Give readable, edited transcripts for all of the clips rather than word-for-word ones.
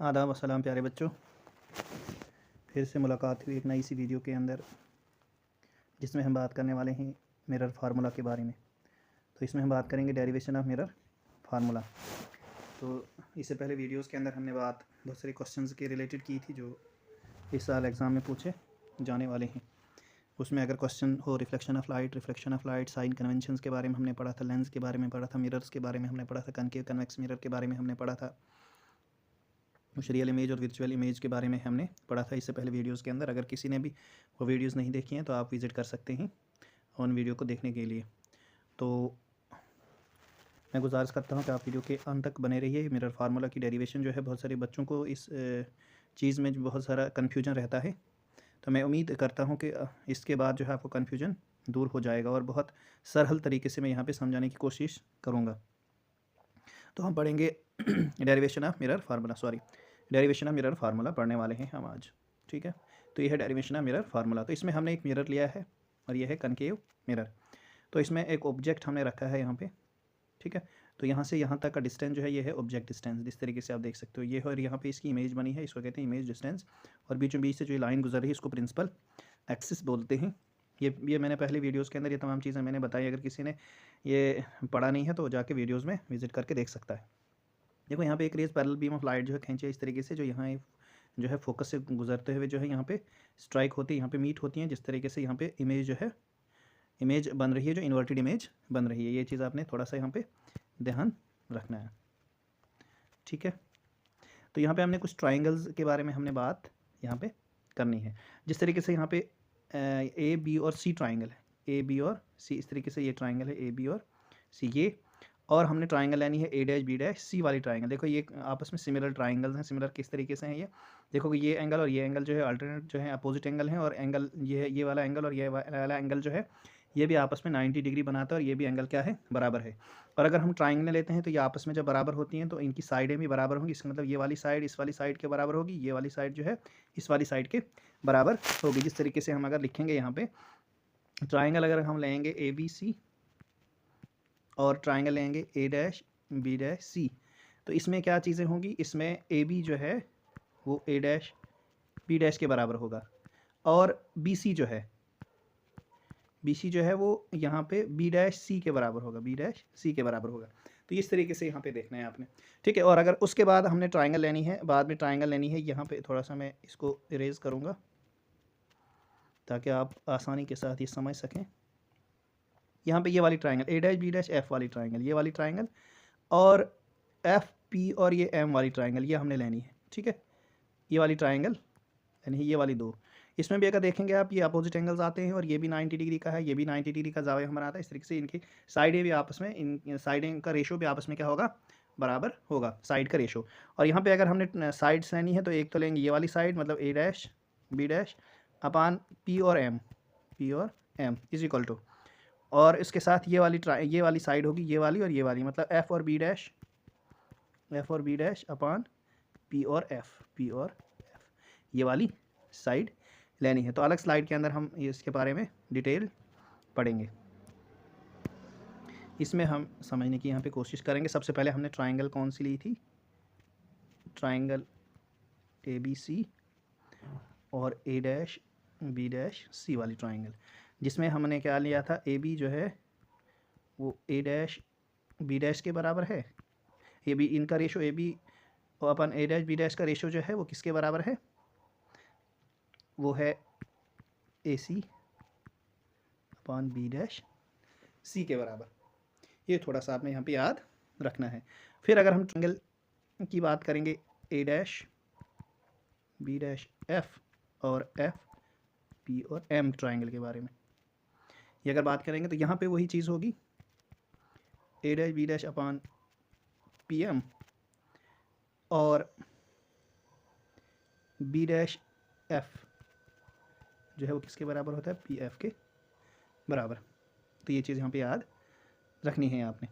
आदाब अस्सलाम प्यारे बच्चों, फिर से मुलाकात हुई एक नई सी वीडियो के अंदर जिसमें हम बात करने वाले हैं मिरर फार्मूला के बारे में। तो इसमें हम बात करेंगे डेरिवेशन ऑफ मिरर फार्मूला। तो इससे पहले वीडियोस के अंदर हमने बात बहुत सारे क्वेश्चंस के रिलेटेड की थी जो इस साल एग्ज़ाम में पूछे जाने वाले हैं। उसमें अगर क्वेश्चन हो reflection of light, sign conventions के बारे में हमने पढ़ा था, लेंस के बारे में पढ़ा था, मिरर्स के बारे में हमने पढ़ा था, कनकेव कन्वेक्स मिरर के बारे में हमने पढ़ा था, कुछ रियल इमेज और वर्चुअल इमेज के बारे में हमने पढ़ा था इससे पहले वीडियोस के अंदर। अगर किसी ने भी वो वीडियोस नहीं देखी हैं तो आप विज़िट कर सकते हैं उन वीडियो को देखने के लिए। तो मैं गुजारिश करता हूं कि आप वीडियो के अंत तक बने रहिए। मिरर फार्मूला की डेरिवेशन जो है बहुत सारे बच्चों को इस चीज़ में बहुत सारा कन्फ्यूजन रहता है, तो मैं उम्मीद करता हूँ कि इसके बाद जो है आपको कन्फ्यूजन दूर हो जाएगा और बहुत सरल तरीके से मैं यहाँ पर समझाने की कोशिश करूँगा। तो हम पढ़ेंगे डेरिवेशन ऑफ मिरर फार्मूला पढ़ने वाले हैं हम आज, ठीक है। तो ये है डेरिवेशन ऑफ मिरर फार्मूला। तो इसमें हमने एक मिरर लिया है और ये है कनकेव मिरर। तो इसमें एक ऑब्जेक्ट हमने रखा है यहाँ पे, ठीक है। तो यहाँ से यहाँ तक का डिस्टेंस जो है ये है ऑब्जेक्ट डिस्टेंस, जिस तरीके से आप देख सकते हो ये है। और यहाँ पे इसकी इमेज बनी है, इसको कहते हैं इमेज डिस्टेंस। और बीचों बीच से जो लाइन गुजर रही है इसको प्रिंसिपल एक्सिस बोलते हैं। ये मैंने पहले वीडियोज़ के अंदर ये तमाम चीज़ें मैंने बताई। अगर किसी ने ये पढ़ा नहीं है तो जाके वीडियोज़ में विजिट करके देख सकता है। देखो यहाँ पे एक rays parallel beam of light जो है खींचे इस तरीके से, जो यहाँ जो है फोकस से गुजरते हुए जो है यहाँ पे स्ट्राइक होती है, यहाँ पे मीट होती हैं। जिस तरीके से यहाँ पे इमेज जो है इमेज बन रही है, जो इन्वर्टेड इमेज बन रही है, ये चीज़ आपने थोड़ा सा यहाँ पे ध्यान रखना है, ठीक है। तो यहाँ पे हमने कुछ ट्राइंगल्स के बारे में हमने बात यहाँ पे करनी है। जिस तरीके से यहाँ पे ए बी और सी ट्राइंगल है, ए बी और सी, इस तरीके से ये ट्राइंगल है ए बी और सी ये। और हमने ट्राइंगल लेनी है ए डैश बी डैश सी वाली ट्राइंगल। देखो ये आपस में सिमिलर ट्राइंगल्स हैं। सिमिलर किस तरीके से हैं ये देखो कि ये एंगल और ये एंगल जो है अल्टरनेट जो है अपोजिट एंगल है। और एंगल ये है, ये वाला एंगल और ये वाला एंगल जो है ये भी आपस में 90 डिग्री बनाता है और ये भी एंगल क्या है, बराबर है। और अगर हम ट्राइंगल लेते हैं तो ये आपस में जब बराबर होती हैं तो इनकी साइडें भी बराबर होंगी। इसका मतलब ये वाली साइड इस वाली साइड के बराबर होगी, ये वाली साइड जो है इस वाली साइड के बराबर होगी। जिस तरीके से हम अगर लिखेंगे यहाँ पे ट्राइंगल अगर हम लेंगे ए बी सी और ट्राइंगल लेंगे ए डैश बी डैश सी, तो इसमें क्या चीज़ें होंगी, इसमें ए बी जो है वो ए डैश बी डैश के बराबर होगा और बी सी जो है वो यहाँ पे बी डैश सी के बराबर होगा, बी डैश सी के बराबर होगा। तो इस तरीके से यहाँ पे देखना है आपने, ठीक है। और अगर उसके बाद हमने ट्राइंगल लेनी है, बाद में ट्राइंगल लेनी है, यहाँ पे थोड़ा सा मैं इसको इरेज करूँगा ताकि आप आसानी के साथ ये समझ सकें। यहाँ पे ये वाली triangle A dash B dash F वाली ट्राइंगल, ये वाली ट्राइंगल और एफ पी और ये एम वाली ट्राइंगल ये हमने लेनी है, ठीक है। ये वाली ट्राइंगल यानी ये वाली दो। इसमें भी अगर देखेंगे आप ये अपोजिट एंगल्स आते हैं और ये भी 90 डिग्री का है, ये भी 90 डिग्री का जावे हमारा आता है। इस तरीके से इनकी साइडें भी आपस में, इन साइडें का रेशो भी आपस में क्या होगा, बराबर होगा, साइड का रेशो। और यहाँ पे अगर हमने साइड्स लेनी है तो एक तो लेंगे ये वाली साइड, मतलब A dash B dash upon P और एम इज इक्वल टू, और इसके साथ ये वाली साइड होगी, ये वाली और ये वाली, मतलब एफ और बी डैश अपान पी और एफ ये वाली साइड लेनी है। तो अलग स्लाइड के अंदर हम इसके बारे में डिटेल पढ़ेंगे। इसमें हम समझने की यहाँ पे कोशिश करेंगे। सबसे पहले हमने ट्राइंगल कौन सी ली थी, ट्राइंगल ए बी सी और ए डैश बी डैश सी वाली ट्राइंगल, जिसमें हमने क्या लिया था, ए बी जो है वो ए डैश बी डैश के बराबर है। ए बी इनका रेशो ए बी और अपन ए डैश बी डैश का रेशो जो है वो किसके बराबर है, वो है ए सी अपॉन बी डैश सी के बराबर। ये थोड़ा सा आपने यहाँ पे याद रखना है। फिर अगर हम ट्रायंगल की बात करेंगे ए डैश बी डैश एफ और एफ पी और एम ट्रायंगल के बारे में ये अगर बात करेंगे तो यहाँ पे वही चीज़ होगी, A dash B dash upon P M और बी डैश एफ जो है वो किसके बराबर होता है, पी एफ के बराबर। तो ये चीज़ यहाँ पे याद रखनी है आपने।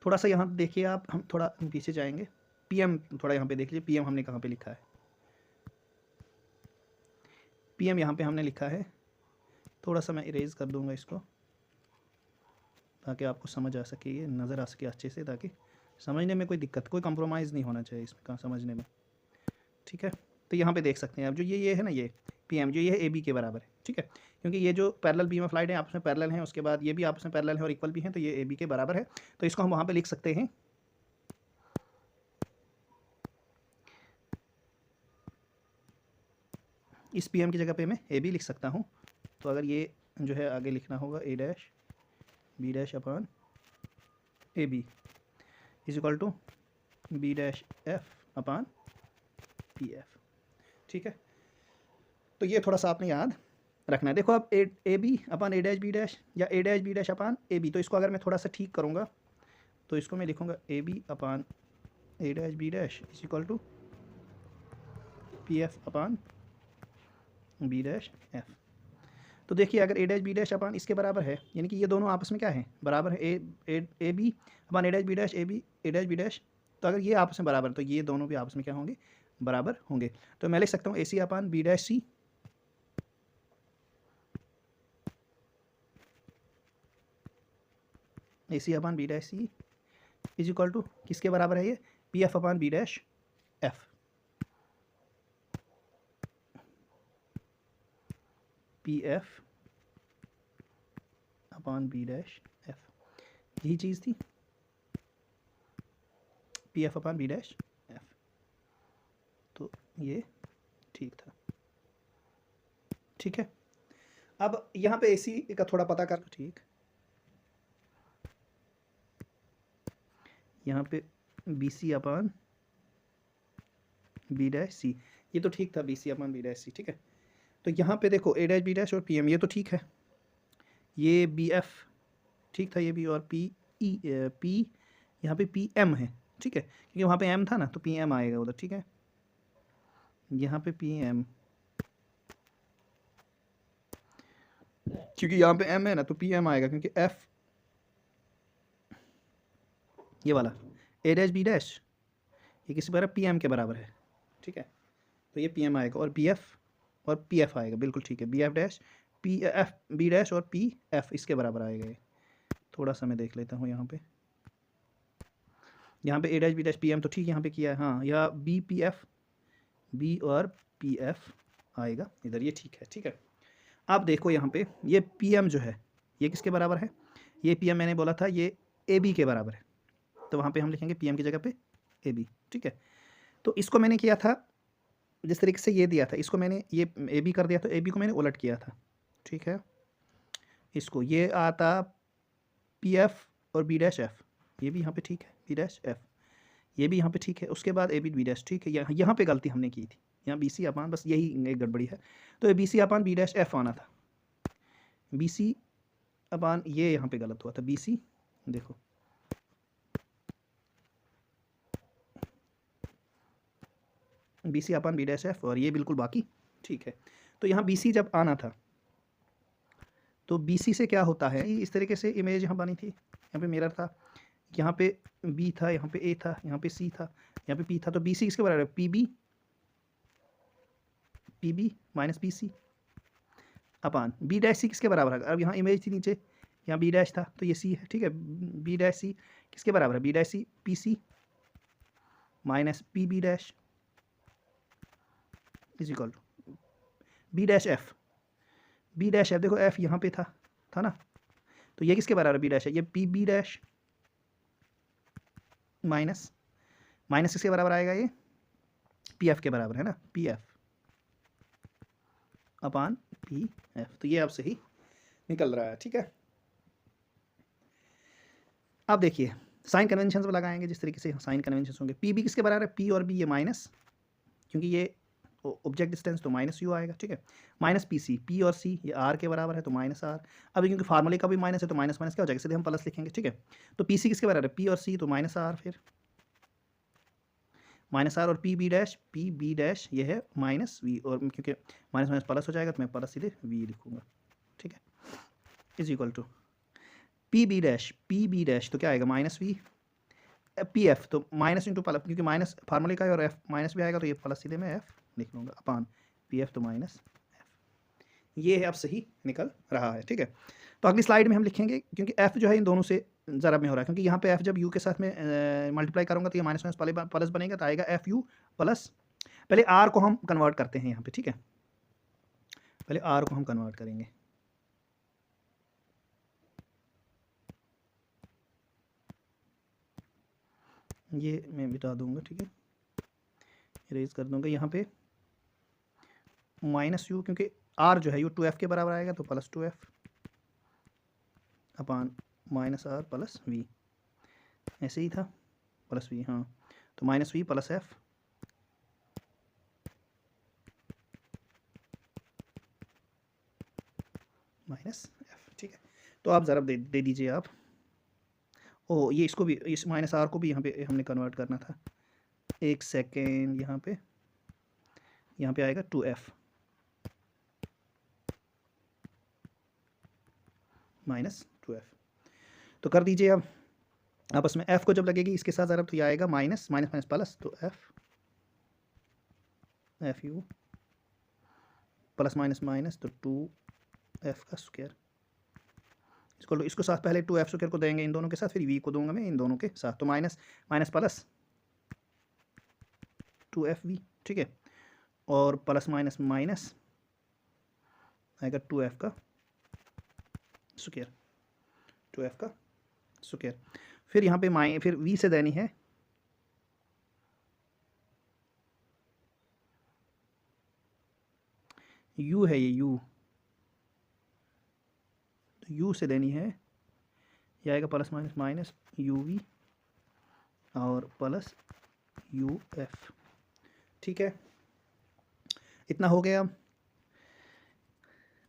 थोड़ा सा यहाँ देखिए आप, हम थोड़ा पीछे जाएंगे, पी एम थोड़ा यहाँ पे देख लीजिए, पी एम हमने कहाँ पे लिखा है, पी एम यहाँ पे हमने लिखा है। थोड़ा सा मैं इरेज कर दूँगा इसको ताकि आपको समझ आ सके, ये नज़र आ सके अच्छे से, ताकि समझने में कोई दिक्कत, कोई कंप्रोमाइज़ नहीं होना चाहिए इसमें समझने में। ठीक है। तो यहाँ पे देख सकते हैं आप, जो ये है ना, ये PM जो ये है AB के बराबर है, ठीक है, क्योंकि ये जो पैरेलल बीम ऑफ लाइट है आपस में पैरेलल हैं, उसके बाद ये भी आपस में पैरेलल है और इक्वल भी हैं, तो ये AB के बराबर है। तो इसको हम वहाँ पे लिख सकते हैं, इस PM की जगह पे मैं AB लिख सकता हूँ। तो अगर ये जो है आगे लिखना होगा A dash B dash upon AB is equal to B dash F upon PF, ठीक है। तो ये थोड़ा सा आपने याद रखना है। देखो अब A B upon A dash B dash या A dash B dash upon AB, तो इसको अगर मैं थोड़ा सा ठीक करूँगा तो इसको मैं लिखूँगा AB upon A dash B dash is equal to PF upon B dash F। तो देखिए अगर A dash B dash upon इसके बराबर है, यानी कि ये दोनों आपस में क्या है, बराबर है, A B upon A dash B dash A dash B dash. तो अगर ये आपस में बराबर है तो ये दोनों भी आपस में क्या होंगे, बराबर होंगे। तो मैं लिख सकता हूँ AC upon B dash C AC upon B dash C is equal to किसके बराबर है, ये PF upon B dash F। PF upon B dash F, यही चीज़ थी, PF upon B dash F। तो ये ठीक था, ठीक है। अब यहाँ पे AC का थोड़ा पता कर, ठीक, यहाँ पे BC upon B dash C, ये तो ठीक था, BC upon B dash C, ठीक है। तो यहाँ पे देखो A डैश B डैश और PM, ये तो ठीक है, ये BF ठीक था, ये भी, और P यहाँ पे PM है, ठीक है, क्योंकि वहाँ पे M था ना, तो PM आएगा उधर, ठीक है। यहाँ पे PM, क्योंकि यहाँ पे M है ना, तो PM आएगा, क्योंकि F ये वाला A डैश B डैश ये किसी बराबर PM के बराबर है, ठीक है। तो ये PM आएगा और BF और PF आएगा, बिल्कुल ठीक है। BF dash PF B dash और PF इसके बराबर आएगा ये। थोड़ा सा मैं देख लेता हूँ यहाँ पे A dash B dash PM तो ठीक यहाँ पे किया है, हाँ, या BPF B और PF आएगा इधर, ये ठीक है, ठीक है। आप देखो यहाँ पे ये PM जो है ये किसके बराबर है, ये PM मैंने बोला था ये AB के बराबर है, तो वहाँ पे हम लिखेंगे PM की जगह पे AB, ठीक है। तो इसको मैंने किया था जिस तरीके से ये दिया था, इसको मैंने ये AB कर दिया, तो AB को मैंने उलट किया था, ठीक है। इसको ये आता PF और B डैश F, ये भी यहाँ पे ठीक है, B डैश F ये भी यहाँ पे ठीक है, उसके बाद AB B डैश, ठीक है। यहाँ पे गलती हमने की थी, यहाँ BC अपान, बस यही एक गड़बड़ी है। तो BC अपान B डैश F आना था, BC अपान ये यहाँ पे गलत हुआ था, BC देखो BC अपान B डैश F, और ये बिल्कुल बाकी ठीक है। तो यहाँ BC जब आना था तो BC से क्या होता है, इस तरीके से इमेज यहाँ बनी थी, यहाँ पे मिरर था, यहाँ पे B था, यहाँ पे A था, यहाँ पे C था, यहाँ पे P था, तो BC किसके बराबर है, PB माइनस BC अपान B डैश C किसके बराबर है। अब यहाँ इमेज थी नीचे, यहाँ B डैश था, तो ये C है, ठीक है। B डैश C किसके बराबर है, B dash C PC minus PB dash is equal to B dash F। B dash F देखो F यहाँ पे था ना, तो ये किसके बराबर B डैश है, ये PB डैश माइनस किसके बराबर आएगा, ये PF के बराबर है ना, PF अपान PF। तो ये अब सही निकल रहा है, ठीक है। अब देखिए साइन कन्वेंशन लगाएंगे, जिस तरीके से साइन कन्वेंशन होंगे। PB किसके बराबर है, P और B ये माइनस, क्योंकि ये ऑब्जेक्ट डिस्टेंस तो माइनस U आएगा, ठीक है। माइनस PC, P और C ये R के बराबर है, तो माइनस R। अभी क्योंकि फार्मूले का भी माइनस है तो माइनस क्या हो जाएगा, सीधे हम प्लस लिखेंगे, ठीक है। तो PC किसके बराबर है, P और C, तो माइनस R, फिर माइनस R, और PB डैश ये है माइनस V, और क्योंकि माइनस प्लस हो जाएगा तो मैं प्लस सीधे V लिखूँगा, ठीक है, is equal to PB dash तो क्या आएगा, माइनस V, PF तो माइनस इंटू प्लस, क्योंकि माइनस फार्मूले का है और F माइनस भी आएगा, तो ये प्लस सीधे मैं F लिख लूँगा अपान PF तो माइनस F। ये है अब सही निकल रहा है, ठीक है। तो अगली स्लाइड में हम लिखेंगे, क्योंकि F जो है इन दोनों से ज़रब में हो रहा है, क्योंकि यहाँ पे F जब U के साथ में मल्टीप्लाई करूँगा तो ये माइनस प्लस बनेगा, तो आएगा FU प्लस पहले आर को हम कन्वर्ट करते हैं यहाँ पे, ठीक है, पहले आर को हम कन्वर्ट करेंगे। ये मैं मिटा दूंगा, ठीक है, इरेज कर दूंगा। यहाँ पे माइनस यू, क्योंकि आर जो है यू 2f के बराबर आएगा, तो plus 2f upon minus R plus V, ऐसे ही था, प्लस वी, हाँ, तो minus V plus F minus F, ठीक है। तो आप ज़रा दे दीजिए आप। ओ, ये इसको भी, इस माइनस आर को भी यहाँ पे हमने कन्वर्ट करना था। एक सेकेंड, यहाँ पे आएगा 2f माइनस 2f, तो कर दीजिए अब आपस में। f को जब लगेगी इसके साथ ज़रा, तो ये आएगा माइनस माइनस माइनस प्लस, तो F you plus minus minus, तो 2f का स्क्वायर, इसको साथ पहले 2f स्क्वायर को देंगे इन दोनों के साथ, फिर v को दूंगा मैं इन दोनों के साथ, तो माइनस माइनस प्लस 2fv, ठीक है, और प्लस माइनस माइनस आएगा 2f का स्क्वायर, 2f का स्क्वायर। फिर यहाँ पे फिर v से देनी है u है, ये u, तो u से देनी है, ये आएगा प्लस माइनस माइनस uv और प्लस uf, ठीक है, इतना हो गया।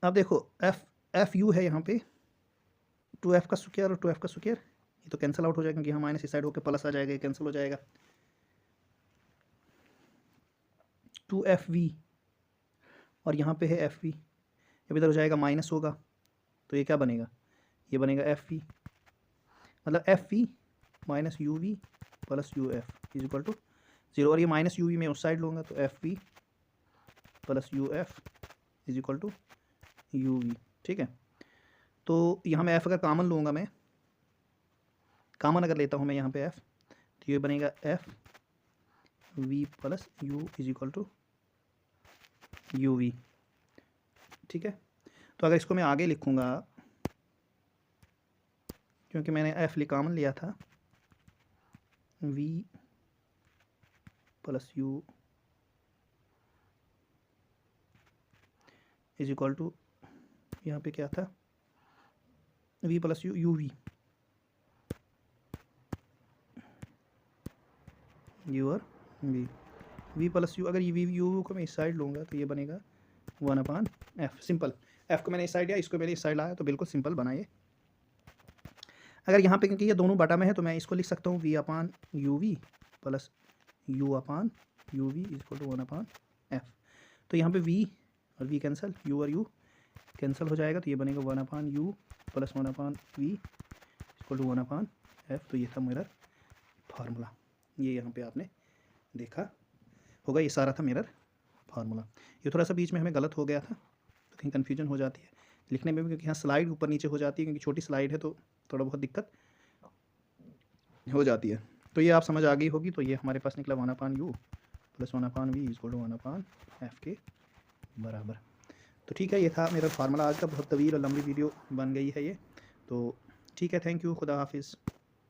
अब देखो एफ यू है यहाँ पे 2f का स्क्वायर और 2f का स्क्वायर, ये तो कैंसिल आउट हो जाएगा, क्योंकि यहाँ माइनस इस साइड होकर प्लस आ जाएगा, ये कैंसिल हो जाएगा। 2fv और यहाँ पे है fv, जब इधर हो जाएगा माइनस होगा, तो ये क्या बनेगा, ये बनेगा fv, मतलब fv minus uv plus uf is equal to 0, और ये माइनस uv में उस साइड लूँगा, तो fv plus uf is equal to uv, ठीक है। तो यहाँ मैं f अगर कॉमन लूँगा, मैं कॉमन अगर लेता हूँ मैं यहाँ पे f, तो ये बनेगा f v plus u is equal to uv, ठीक है। तो अगर इसको मैं आगे लिखूँगा, क्योंकि मैंने f कॉमन लिया था, v plus u is equal to, यहाँ पे क्या था, v plus u uv, u और v प्लस u, अगर ये u को मैं इस साइड लूँगा, तो ये बनेगा 1/f, सिंपल। f को मैंने इस साइड लिया, इसको मैंने इस साइड लाया, तो बिल्कुल सिंपल बनाइए। अगर यहाँ पे, क्योंकि ये दोनों बटा में है, तो मैं इसको लिख सकता हूँ v/uv plus u/uv is equal to 1/f। तो यहाँ पे v और v कैंसिल, u और u कैंसिल हो जाएगा, तो ये बनेगा 1/u plus 1/v equal to 1/f। तो ये था मिरर फार्मूला, ये यहाँ पे आपने देखा होगा, ये सारा था मिरर फार्मूला। ये थोड़ा सा बीच में हमें गलत हो गया था, तो कहीं कन्फ्यूजन हो जाती है लिखने में भी, क्योंकि यहाँ स्लाइड ऊपर नीचे हो जाती है, क्योंकि छोटी स्लाइड है, तो थोड़ा बहुत दिक्कत हो जाती है। तो ये आप समझ आ गई होगी। तो ये हमारे पास निकला 1/u plus 1/v equal to 1/f के बराबर। तो ठीक है, ये था मेरा फार्मूला आज का। बहुत तवील और लंबी वीडियो बन गई है ये, तो ठीक है, थैंक यू, खुदा हाफिज़।